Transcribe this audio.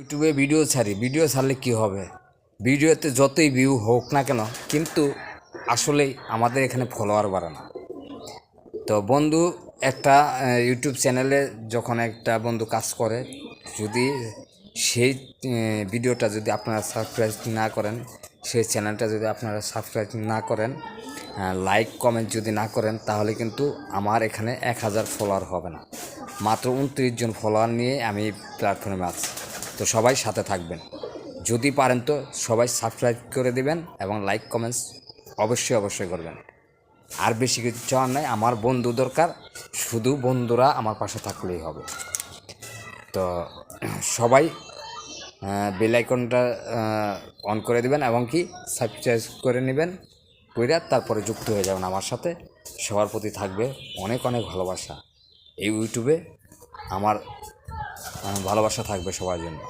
ইউটিউবে ভিডিও ছাড়লে কি হবে? ভিডিওতে যতই ভিউ হোক না কেন, কিন্তু আসলেই আমাদের এখানে ফলোয়ার বাড়ে না। তো বন্ধু একটা ইউটিউব চ্যানেলে যখন একটা বন্ধু কাজ করে, যদি সেই ভিডিওটা যদি আপনারা সাবস্ক্রাইব না করেন, সেই চ্যানেলটা যদি আপনারা সাবস্ক্রাইব না করেন, লাইক কমেন্ট যদি না করেন, তাহলে কিন্তু আমার এখানে 1000 ফলোয়ার হবে না। মাত্র 29 জন ফলোয়ার নিয়ে আমি প্ল্যাটফর্মে আছি। তো সবাই সাথে থাকবেন, যদি পারেন তো সবাই সাবস্ক্রাইব করে দিবেন এবং লাইক কমেন্টস অবশ্যই করবেন। আর বেশি কিছু চাওয়ার নাই, আমার বন্ধু দরকার, শুধু বন্ধুরা আমার পাশে থাকলেই হবে। তো সবাই বেল আইকনটা অন করে দিবেন এবং কি সাবস্ক্রাইব করে নেবেন, কইরা তারপরে যুক্ত হয়ে যাবেন আমার সাথে। সবার প্রতি থাকবে অনেক ভালোবাসা। এই ইউটিউবে আমার ভালোবাসা থাকবে সবার জন্য।